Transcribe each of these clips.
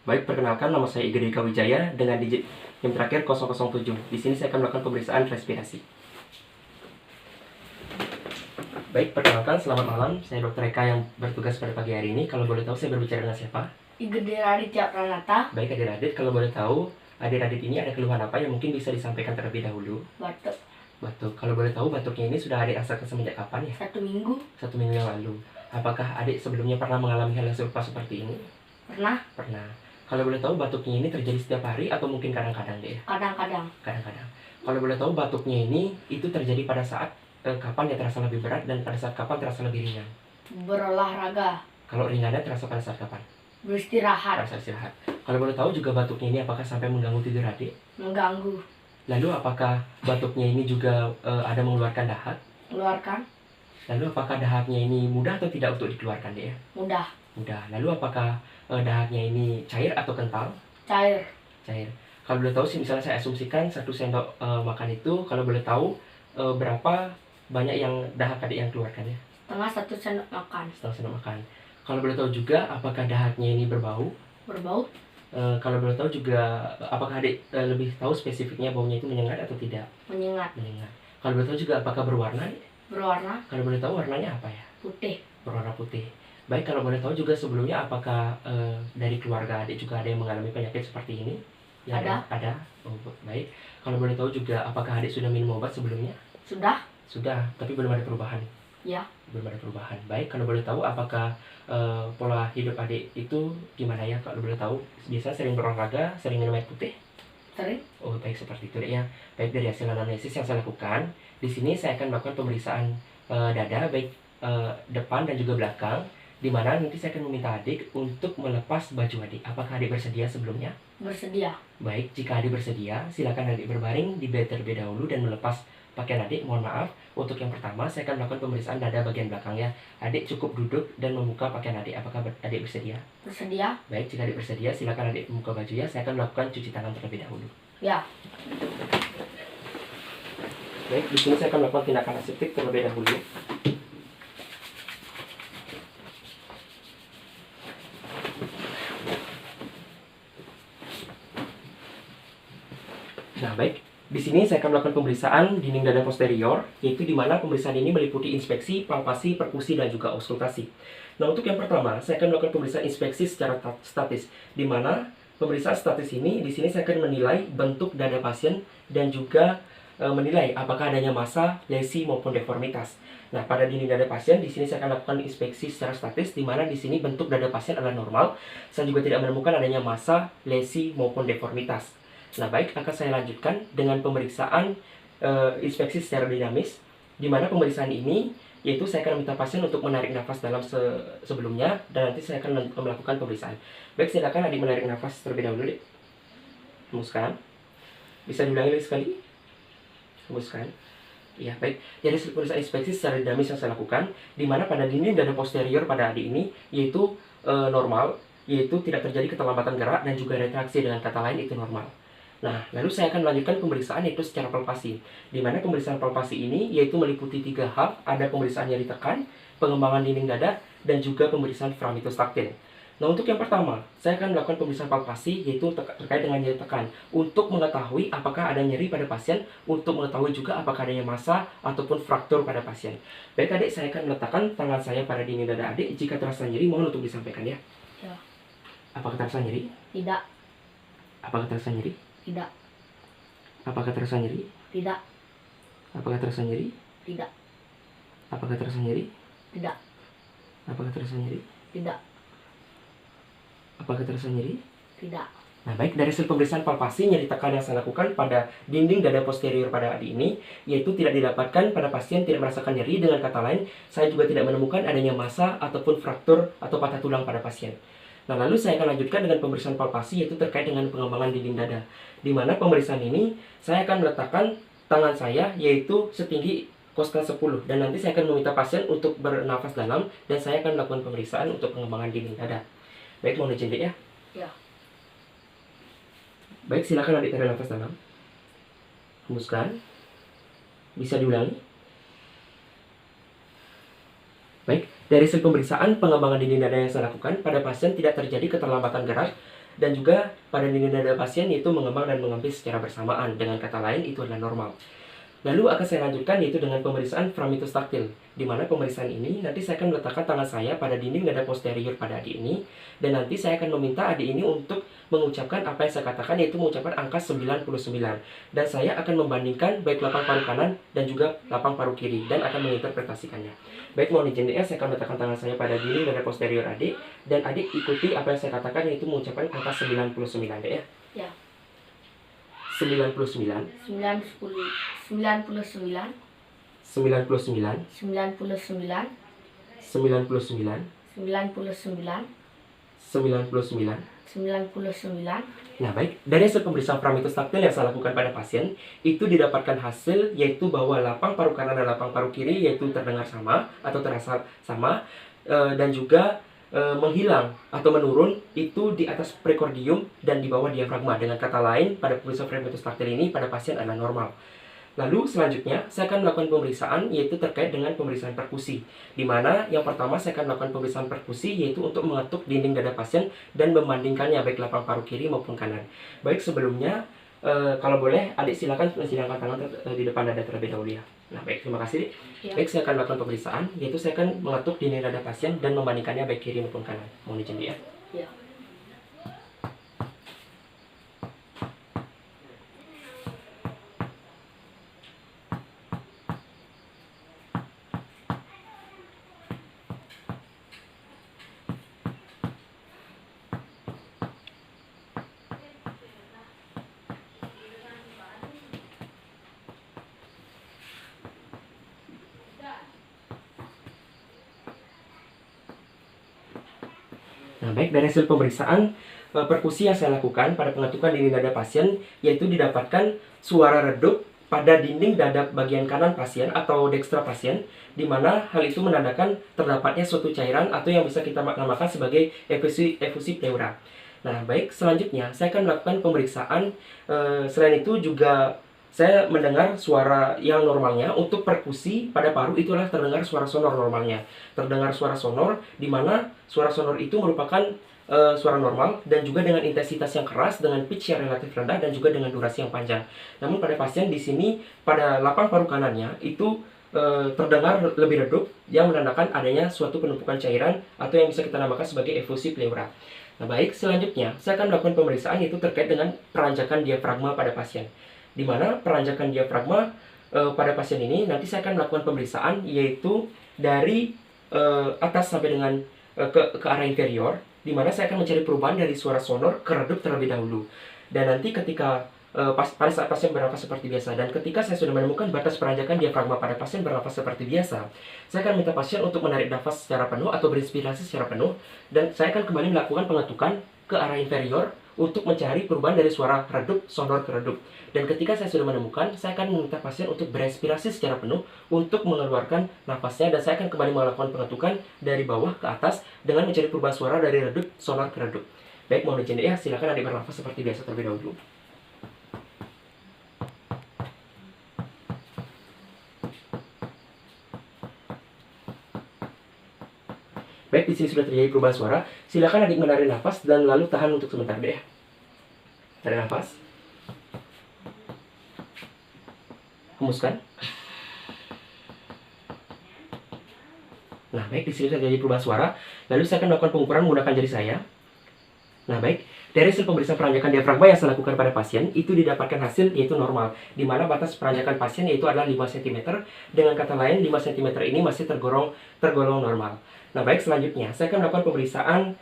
Baik, perkenalkan nama saya Igede Wijaya dengan digit yang terakhir 007. Di sini saya akan melakukan pemeriksaan respirasi. Baik, perkenalkan, selamat malam. Saya Dr. Eka yang bertugas pada pagi hari ini. Kalau boleh tahu saya berbicara dengan siapa? Igede Raditya Pranata. Baik, Adik Radit, kalau boleh tahu Adik Radit ini ada keluhan apa yang mungkin bisa disampaikan terlebih dahulu? Batuk Batuk. Kalau boleh tahu batuknya ini sudah Adik rasakan semenjak kapan ya? 1 minggu. 1 minggu yang lalu. Apakah Adik sebelumnya pernah mengalami hal yang serupa seperti ini? Pernah. Pernah. Kalau boleh tahu batuknya ini terjadi setiap hari atau mungkin kadang-kadang deh? Kadang-kadang. Kadang-kadang. Kalau boleh tahu batuknya ini itu terjadi pada saat kapan ya terasa lebih berat dan pada saat kapan terasa lebih ringan? Berolahraga. Kalau ringannya terasa pada saat kapan? Beristirahat. Pada saat istirahat. Kalau boleh tahu juga batuknya ini apakah sampai mengganggu tidur Adik? Mengganggu. Lalu apakah batuknya ini juga ada mengeluarkan dahak? Keluarkan. Lalu apakah dahaknya ini mudah atau tidak untuk dikeluarkan deh ya? Mudah. Mudah. Lalu apakah dahaknya ini cair atau kental? Cair. Cair. Kalau boleh tahu sih, misalnya saya asumsikan 1 sendok makan itu, kalau boleh tahu berapa banyak yang dahak Adik yang keluarkan ya? Setengah 1 sendok makan. Setengah sendok makan. Kalau boleh tahu juga apakah dahaknya ini berbau? Berbau. Kalau boleh tahu juga apakah Adik lebih tahu spesifiknya baunya itu menyengat atau tidak? Menyengat. Menyengat. Kalau boleh tahu juga apakah berwarna? Berwarna Kalau boleh tahu warnanya apa ya? putih. Berwarna putih. Baik, kalau boleh tahu juga sebelumnya apakah dari keluarga Adik juga ada yang mengalami penyakit seperti ini? Ya, Ada. Ada. Oh, baik. Kalau boleh tahu juga apakah Adik sudah minum obat sebelumnya? Sudah. Sudah, tapi belum ada perubahan. Ya. Belum ada perubahan. Baik, kalau boleh tahu apakah pola hidup Adik itu gimana ya? Kalau boleh tahu, biasanya sering berolahraga, sering minum air putih? Sering. Oh, baik, seperti itu ya. Baik, dari hasil analisis yang saya lakukan, di sini saya akan melakukan pemeriksaan dada, baik depan dan juga belakang, di mana nanti saya akan meminta Adik untuk melepas baju Adik. Apakah Adik bersedia sebelumnya? Bersedia. Baik, jika Adik bersedia, silakan Adik berbaring di bed terlebih dahulu dan melepas pakaian Adik. Mohon maaf, untuk yang pertama saya akan melakukan pemeriksaan dada bagian belakang ya. Adik cukup duduk dan membuka pakaian Adik. Apakah Adik bersedia? Bersedia. Baik, jika Adik bersedia, silakan Adik membuka bajunya. Saya akan melakukan cuci tangan terlebih dahulu. Ya. Baik, di sini saya akan melakukan tindakan aseptik terlebih dahulu. Nah, baik. Di sini saya akan melakukan pemeriksaan dinding dada posterior, yaitu di mana pemeriksaan ini meliputi inspeksi, palpasi, perkusi, dan juga auskultasi. Nah, untuk yang pertama, saya akan melakukan pemeriksaan inspeksi secara statis, di mana pemeriksaan statis ini, di sini saya akan menilai bentuk dada pasien dan juga menilai apakah adanya massa, lesi, maupun deformitas. Nah, pada dinding dada pasien, di sini saya akan lakukan inspeksi secara statis, di mana di sini bentuk dada pasien adalah normal. Saya juga tidak menemukan adanya massa, lesi, maupun deformitas. Nah, baik, akan saya lanjutkan dengan pemeriksaan inspeksi secara dinamis, di mana pemeriksaan ini yaitu saya akan minta pasien untuk menarik nafas dalam sebelumnya, dan nanti saya akan melakukan pemeriksaan. Baik, silakan Adik menarik nafas terlebih dahulu, Dik. Hembuskan. Bisa diulangi lagi sekali. Hembuskan. Ya, baik. Dari pemeriksaan inspeksi secara dinamis yang saya lakukan, di mana pada dinding dada posterior pada Adik ini yaitu normal, yaitu tidak terjadi keterlambatan gerak dan juga retraksi, dengan kata lain itu normal. Nah, lalu saya akan melanjutkan pemeriksaan yaitu secara palpasi, di mana pemeriksaan palpasi ini yaitu meliputi 3 hal, ada pemeriksaan nyeri tekan, pengembangan dinding dada, dan juga pemeriksaan framitus taktil. Nah, untuk yang pertama, saya akan melakukan pemeriksaan palpasi yaitu terkait dengan nyeri tekan, untuk mengetahui apakah ada nyeri pada pasien, untuk mengetahui juga apakah adanya massa ataupun fraktur pada pasien. Baik Adik, saya akan meletakkan tangan saya pada dinding dada Adik. Jika terasa nyeri, mohon untuk disampaikan ya. Ya. Apakah terasa nyeri? Tidak. Apakah terasa nyeri? Tidak. Apakah terasa nyeri? Tidak. Apakah terasa nyeri? Tidak. Apakah terasa nyeri? Tidak. Apakah terasa nyeri? Tidak. Apakah terasa nyeri? Tidak. Nah, baik, dari hasil pemeriksaan palpasi, nyeri tekan yang saya lakukan pada dinding dada posterior pada Adik ini yaitu tidak didapatkan pada pasien, tidak merasakan nyeri. Dengan kata lain, saya juga tidak menemukan adanya massa ataupun fraktur atau patah tulang pada pasien. Nah, lalu saya akan lanjutkan dengan pemeriksaan palpasi yaitu terkait dengan pengembangan dinding dada, di mana pemeriksaan ini saya akan meletakkan tangan saya yaitu setinggi kosta 10, dan nanti saya akan meminta pasien untuk bernafas dalam dan saya akan melakukan pemeriksaan untuk pengembangan dinding dada. Baik, mohon izin Dik ya. Ya. Baik, silakan Adik tarik nafas dalam. Hembuskan. Bisa diulangi. Baik, dari hasil pemeriksaan pengembangan dinding dada yang saya lakukan, pada pasien tidak terjadi keterlambatan gerak dan juga pada dinding dada pasien yaitu mengembang dan mengempis secara bersamaan. Dengan kata lain, itu adalah normal. Lalu akan saya lanjutkan yaitu dengan pemeriksaan framitus taktil, di mana pemeriksaan ini nanti saya akan meletakkan tangan saya pada dinding dada posterior pada adik ini, dan nanti saya akan meminta adik ini untuk mengucapkan apa yang saya katakan, yaitu mengucapkan angka 99, dan saya akan membandingkan baik lapang paru kanan dan juga lapang paru kiri, dan akan menginterpretasikannya. Baik, mohon izin ya, saya akan meletakkan tangan saya pada dinding dada posterior adik, dan adik ikuti apa yang saya katakan, yaitu mengucapkan angka 99 deh ya. Ya. 99, 99, 99, 99, 99, 99, 99. 99. Nah baik, dari hasil pemeriksaan framitus taktil yang saya lakukan pada pasien, itu didapatkan hasil yaitu bahwa lapang paru kanan dan lapang paru kiri yaitu terdengar sama atau terasa sama, dan juga menghilang atau menurun itu di atas prekordium dan di bawah diafragma. Dengan kata lain, pada pemeriksaan framitus taktil ini pada pasien adalah normal. Lalu selanjutnya saya akan melakukan pemeriksaan yaitu terkait dengan pemeriksaan perkusi, di mana yang pertama saya akan melakukan pemeriksaan perkusi yaitu untuk mengetuk dinding dada pasien dan membandingkannya baik lapang paru kiri maupun kanan. Baik, sebelumnya kalau boleh adik silakan sidangkan tangan di depan dada terlebih dahulu ya. Nah baik, terima kasih. Ya. Baik, saya akan melakukan pemeriksaan yaitu saya akan mengetuk dinding dada pasien dan membandingkannya baik kiri maupun kanan. Mohon izin ya. Ya. Nah, baik, dari hasil pemeriksaan perkusi yang saya lakukan pada pengetukan dinding dada pasien, yaitu didapatkan suara redup pada dinding dada bagian kanan pasien atau dekstra pasien, di mana hal itu menandakan terdapatnya suatu cairan atau yang bisa kita namakan sebagai efusi pleura. Nah, baik, selanjutnya saya akan melakukan pemeriksaan. Selain itu juga saya mendengar suara yang normalnya. Untuk perkusi pada paru itulah terdengar suara sonor normalnya. Terdengar suara sonor, di mana suara sonor itu merupakan suara normal dan juga dengan intensitas yang keras, dengan pitch yang relatif rendah dan juga dengan durasi yang panjang. Namun pada pasien di sini pada lapang paru kanannya itu terdengar lebih redup yang menandakan adanya suatu penumpukan cairan atau yang bisa kita namakan sebagai efusi pleura. Nah baik, selanjutnya saya akan melakukan pemeriksaan yaitu terkait dengan peranjakan diafragma pada pasien. Di mana peranjakan diafragma pada pasien ini nanti saya akan melakukan pemeriksaan yaitu dari atas sampai dengan ke arah inferior, di mana saya akan mencari perubahan dari suara sonor ke redup terlebih dahulu. Dan nanti ketika pada saat pasien bernafas seperti biasa, dan ketika saya sudah menemukan batas peranjakan diafragma pada pasien bernafas seperti biasa, saya akan minta pasien untuk menarik nafas secara penuh atau berinspirasi secara penuh, dan saya akan kembali melakukan pengetukan ke arah inferior untuk mencari perubahan dari suara redup sonor ke redup. Dan ketika saya sudah menemukan, saya akan meminta pasien untuk berespirasi secara penuh untuk mengeluarkan nafasnya, dan saya akan kembali melakukan pengetukan dari bawah ke atas dengan mencari perubahan suara dari redup sonor ke redup. Baik, mohon izin ya, silakan adik bernafas seperti biasa terlebih dahulu. Baik, di sini sudah terjadi perubahan suara. Silakan adik menarik nafas dan lalu tahan untuk sebentar deh. Tarik nafas. Hembuskan. Nah, baik, di sini terjadi perubahan suara. Lalu saya akan melakukan pengukuran menggunakan jari saya. Nah, baik. Dari hasil pemeriksaan peranjakan diafragma yang saya lakukan pada pasien, itu didapatkan hasil yaitu normal, di mana batas peranjakan pasien yaitu adalah 5 cm. Dengan kata lain, 5 cm ini masih tergolong normal. Nah, baik, selanjutnya saya akan melakukan pemeriksaan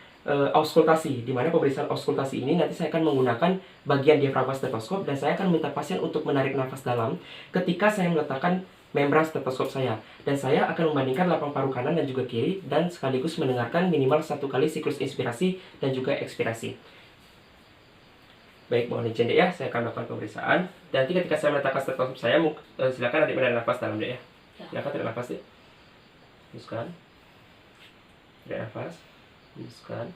auskultasi, di mana pemeriksaan auskultasi ini nanti saya akan menggunakan bagian diafragma stetoskop, dan saya akan minta pasien untuk menarik nafas dalam ketika saya meletakkan membran stetoskop saya, dan saya akan membandingkan lapang paru kanan dan juga kiri, dan sekaligus mendengarkan minimal 1 kali siklus inspirasi dan juga ekspirasi. Baik, mohon izin deh ya, saya akan melakukan pemeriksaan. Dan nanti ketika saya meletakkan stetoskop saya, silakan adik menarik nafas dalam deh ya. Silakan tarik nafas deh. Hembuskan. Tarik nafas. Hembuskan.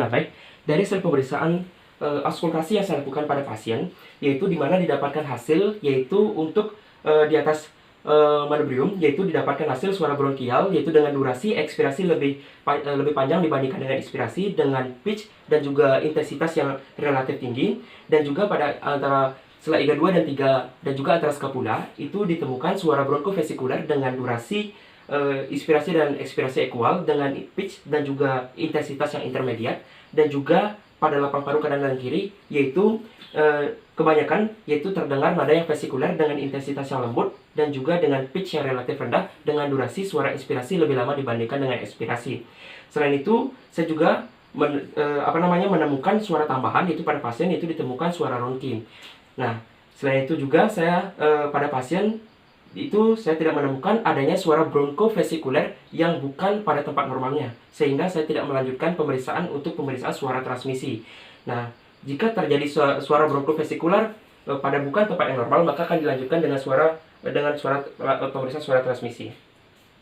Nah, baik, dari hasil pemeriksaan auskultasi yang saya lakukan pada pasien, yaitu di mana didapatkan hasil, yaitu untuk di atas manubrium, yaitu didapatkan hasil suara bronkial, yaitu dengan durasi ekspirasi lebih panjang dibandingkan dengan inspirasi, dengan pitch dan juga intensitas yang relatif tinggi, dan juga pada antara sela iga 2 dan 3 dan juga antara skapula itu ditemukan suara bronkofesikuler dengan durasi inspirasi dan ekspirasi ekual dengan pitch dan juga intensitas yang intermediat, dan juga pada lapang paru kanan dan kiri yaitu kebanyakan yaitu terdengar nada yang vesikuler dengan intensitas yang lembut dan juga dengan pitch yang relatif rendah dengan durasi suara inspirasi lebih lama dibandingkan dengan ekspirasi. Selain itu, saya juga menemukan suara tambahan yaitu pada pasien yaitu ditemukan suara ronkin. Nah, selain itu juga saya pada pasien itu saya tidak menemukan adanya suara bronkofesikuler yang bukan pada tempat normalnya, sehingga saya tidak melanjutkan pemeriksaan untuk pemeriksaan suara transmisi. Nah, jika terjadi suara bronkofesikuler pada bukan tempat yang normal, maka akan dilanjutkan dengan pemeriksaan suara transmisi.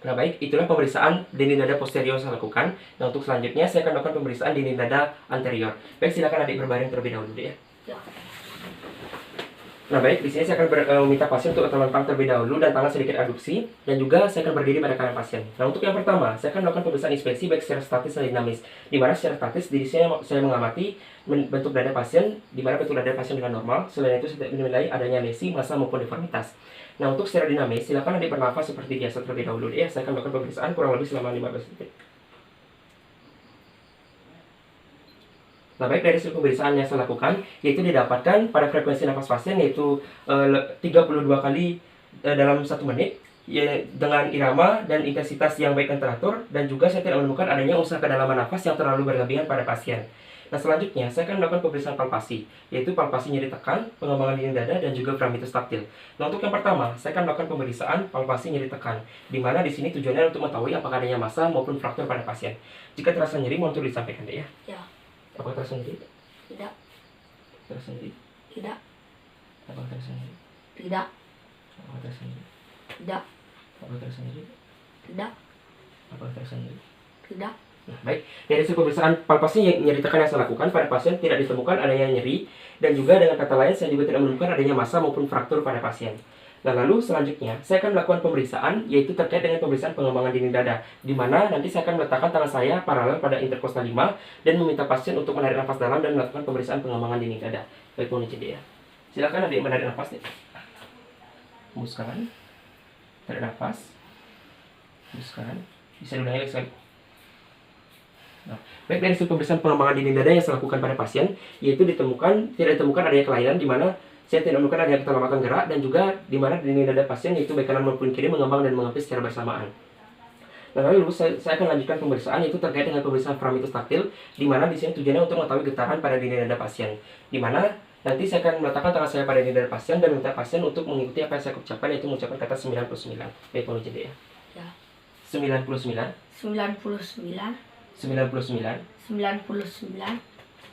Nah, baik, itulah pemeriksaan dinding dada posterior saya lakukan. Nah, untuk selanjutnya saya akan melakukan pemeriksaan dinding dada anterior. Baik, silakan adik berbaring terlebih dahulu ya. Nah, baik, di sini saya akan meminta pasien untuk terlentang terlebih dahulu dan tangan sedikit adduksi, dan juga saya akan berdiri pada kanan pasien. Nah, untuk yang pertama, saya akan melakukan pemeriksaan inspeksi baik secara statis dan dinamis. Di mana secara statis di sini saya mengamati bentuk dada pasien, di mana bentuk dada pasien dengan normal. Selain itu saya menilai adanya lesi, massa maupun deformitas. Nah, untuk secara dinamis, silakan adik bernafas seperti biasa terlebih dahulu ya. Saya akan melakukan pemeriksaan kurang lebih selama 15 detik. Nah, baik, dari hasil pemeriksaan yang saya lakukan, yaitu didapatkan pada frekuensi nafas pasien yaitu 32 kali dalam 1 menit, ya, dengan irama dan intensitas yang baik dan teratur, dan juga saya tidak menemukan adanya usaha kedalaman nafas yang terlalu berlebihan pada pasien. Nah, selanjutnya saya akan melakukan pemeriksaan palpasi, yaitu palpasi nyeri tekan, pengembangan dinding dada, dan juga framitus taktil. Nah, untuk yang pertama, saya akan melakukan pemeriksaan palpasi nyeri tekan, di mana di sini tujuannya untuk mengetahui apakah adanya massa maupun fraktur pada pasien. Jika terasa nyeri, mohon turut disampaikan deh ya. Ya. Apakah terasa nyeri? Tidak. Terasa nyeri? Tidak. Apakah terasa nyeri? Tidak. Apakah terasa nyeri? Tidak. Apakah terasa nyeri? Tidak. Apakah terasa nyeri? Tidak. Nah, baik, dari hasil pemeriksaan palpasi yang nyeri tekan yang saya lakukan pada pasien tidak ditemukan adanya nyeri, dan juga dengan kata lain saya juga tidak menemukan adanya massa maupun fraktur pada pasien. Nah, lalu selanjutnya saya akan melakukan pemeriksaan yaitu terkait dengan pemeriksaan pengembangan dinding dada, di mana nanti saya akan meletakkan tangan saya paralel pada interkostal 5 dan meminta pasien untuk menarik nafas dalam dan melakukan pemeriksaan pengembangan dinding dada. Baik, mohon izin ya. Silakan adik menarik nafas nih. Hembuskan. Tarik nafas. Hembuskan. Bisa diulangi lagi sekali. Nah, baik, dari hasil pemeriksaan pengembangan dinding dada yang saya lakukan pada pasien, yaitu tidak ditemukan adanya kelainan, di mana saya tidak menemukan adanya keterlambatan gerak, dan juga di mana dinding dada pasien yaitu baik kanan maupun kiri mengembang dan mengempis secara bersamaan. Nah, lalu saya akan lanjutkan pemeriksaan yaitu terkait dengan pemeriksaan framitus taktil, di mana di sini tujuannya untuk mengetahui getaran pada dinding dada pasien. Di mana nanti saya akan meletakkan tangan saya pada dinding dada pasien dan minta pasien untuk mengikuti apa yang saya ucapkan, yaitu mengucapkan kata 99. Baik, mohon izin ya. Ya. 99. 99. 99. 99.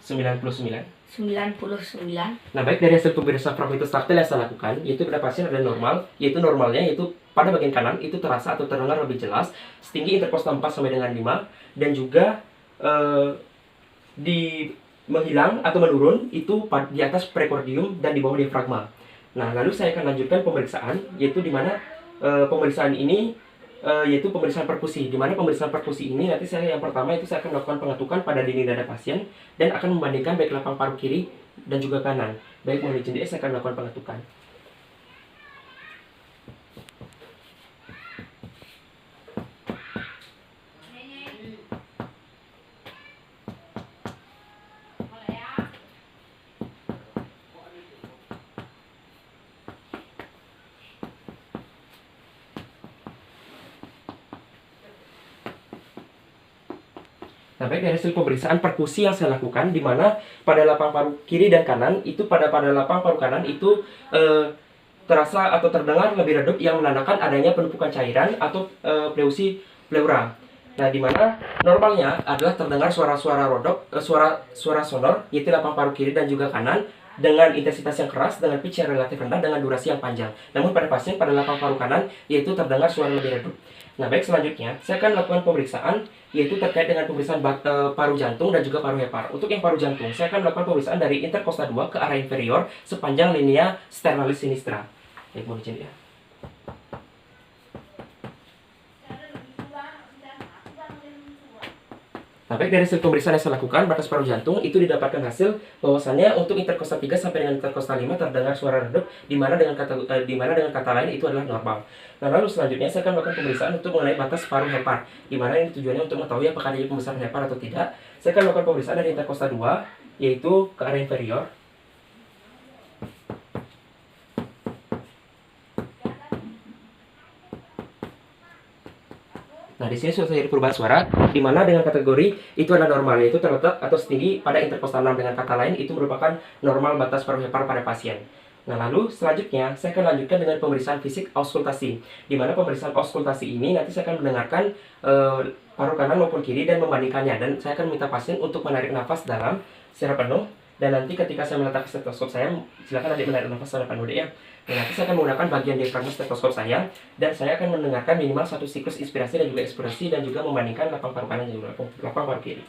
99. 99. Nah, baik, dari hasil pemeriksaan framitus taktil yang saya lakukan, yaitu pada pasien ada normal, yaitu normalnya yaitu pada bagian kanan itu terasa atau terdengar lebih jelas, setinggi interkostal 4 sampai dengan 5, dan juga menghilang atau menurun itu di atas prekordium dan di bawah diafragma. Nah, lalu saya akan lanjutkan pemeriksaan, yaitu di mana pemeriksaan ini yaitu pemeriksaan perkusi, di mana pemeriksaan perkusi ini nanti yang pertama itu saya akan melakukan pengetukan pada dinding dada pasien dan akan membandingkan baik lapang paru kiri dan juga kanan. Baik, mohon izin saya akan melakukan pengetukan. Nah, baik, dari hasil pemeriksaan perkusi yang saya lakukan, di mana pada lapang paru kiri dan kanan, itu pada lapang paru kanan itu terasa atau terdengar lebih redup yang menandakan adanya penumpukan cairan atau pleusi pleura. Nah, di mana normalnya adalah terdengar suara-suara rodok, suara sonor, yaitu lapang paru kiri dan juga kanan, dengan intensitas yang keras, dengan pitch yang relatif rendah, dengan durasi yang panjang. Namun pada pasien pada lapang paru kanan, yaitu terdengar suara lebih redup. Nah, baik, selanjutnya saya akan lakukan pemeriksaan, yaitu terkait dengan pemeriksaan paru jantung dan juga paru hepar. Untuk yang paru jantung, saya akan melakukan pemeriksaan dari interkosta 2 ke arah inferior sepanjang linea sternalis sinistra. Baik, mohon izin ya. Nah, baik, dari hasil pemeriksaan yang saya lakukan, batas paru jantung itu didapatkan hasil bahwasannya untuk interkosta 3 sampai dengan interkosta 5 terdengar suara redup, di mana dengan kata lain itu adalah normal. Nah, lalu selanjutnya saya akan melakukan pemeriksaan untuk mengenai batas paru hepar, di mana ini tujuannya untuk mengetahui apakah ada pembesaran hepar atau tidak. Saya akan melakukan pemeriksaan dari interkosta 2, yaitu ke area inferior. Nah, di sini sudah terjadi perubahan suara, di mana dengan kategori itu adalah normal, yaitu terletak atau setinggi pada interkosta 6. Dengan kata lain, itu merupakan normal batas paru hepar pada pasien. Nah, lalu selanjutnya saya akan lanjutkan dengan pemeriksaan fisik auskultasi, di mana pemeriksaan auskultasi ini nanti saya akan mendengarkan paru kanan maupun kiri dan membandingkannya, dan saya akan minta pasien untuk menarik nafas dalam secara penuh, dan nanti ketika saya meletakkan stetoskop saya, silakan adik menarik nafas secara penuh ya. Nah, nanti saya akan menggunakan bagian diafragma stetoskop saya, dan saya akan mendengarkan minimal 1 siklus inspirasi dan juga ekspirasi, dan juga membandingkan lapang paru kanan dan juga lapang paru kiri.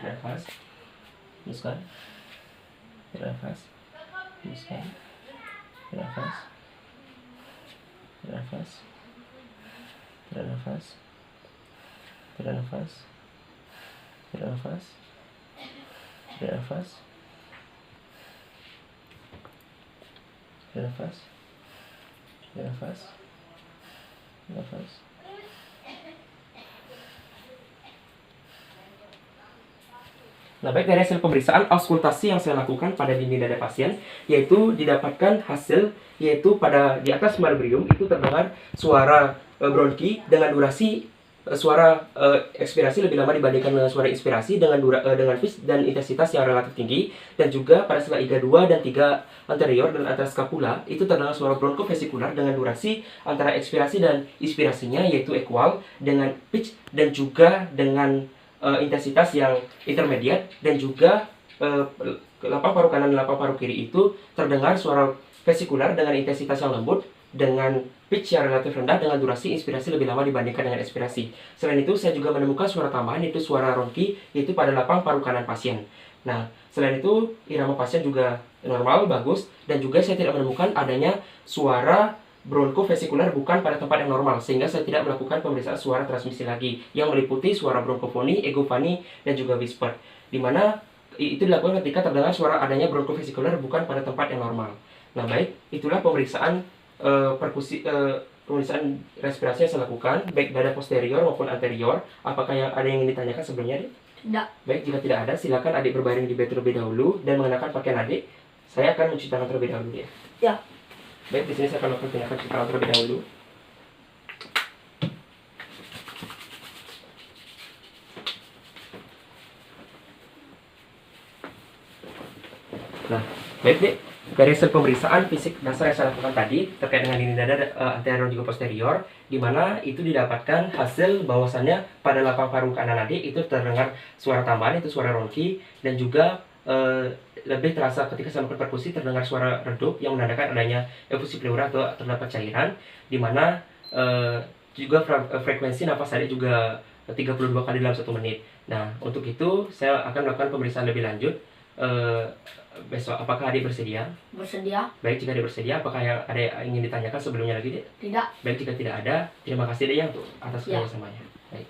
Nafas, hembuskan, nafas, hembuskan, nafas, nafas, nafas, nafas, nafas, nafas. Nafas, nafas, nafas. Nah, baik, dari hasil pemeriksaan auskultasi yang saya lakukan pada dinding dada pasien, yaitu didapatkan hasil, yaitu pada di atas marbrium itu terdengar suara bronki dengan durasi suara ekspirasi lebih lama dibandingkan dengan suara inspirasi, dengan pitch dan intensitas yang relatif tinggi, dan juga pada sela iga 2 dan 3 anterior dan atas scapula itu terdengar suara bronkofesikular dengan durasi antara ekspirasi dan inspirasinya yaitu equal, dengan pitch dan juga dengan intensitas yang intermediate, dan juga lapang paru kanan dan lapang paru kiri itu terdengar suara vesikular dengan intensitas yang lembut, dengan pitch yang relatif rendah, dengan durasi inspirasi lebih lama dibandingkan dengan ekspirasi. Selain itu, saya juga menemukan suara tambahan, yaitu suara ronki, yaitu pada lapang paru kanan pasien. Nah, selain itu, irama pasien juga normal, bagus, dan juga saya tidak menemukan adanya suara bronkofesikular bukan pada tempat yang normal, sehingga saya tidak melakukan pemeriksaan suara transmisi lagi, yang meliputi suara bronkofoni, egofani, dan juga whisper, di mana itu dilakukan ketika terdengar suara adanya bronkofesikular bukan pada tempat yang normal. Nah, baik, itulah pemeriksaan pemeriksaan respirasi yang saya lakukan, baik dada posterior maupun anterior. Apakah ada yang ingin ditanyakan sebelumnya, Adik? Tidak. Baik, jika tidak ada, silakan adik berbaring di bed terlebih dahulu dan mengenakan pakaian adik. Saya akan mencuci tangan terlebih dahulu ya. Ya. Baik, di sini saya akan melakukan tindakan cuci tangan terlebih dahulu. Nah, baik Dek, dari hasil pemeriksaan fisik dasar yang saya lakukan tadi terkait dengan dinding dada anterior dan juga posterior, di mana itu didapatkan hasil bahwasannya pada lapang paru kanan adik itu terdengar suara tambahan, itu suara ronki, dan juga lebih terasa ketika saya melakukan perkusi terdengar suara redup yang menandakan adanya efusi pleura atau terdapat cairan, di mana juga frekuensi nafas adik juga 32 kali dalam 1 menit. Nah, untuk itu saya akan melakukan pemeriksaan lebih lanjut besok. Apakah adik bersedia? Bersedia. Baik, jika adik bersedia, apakah ada yang ingin ditanyakan sebelumnya lagi, Dek? Tidak. Baik, jika tidak ada, terima kasih Dek ya untuk atas Ya. kerjasamanya. Baik.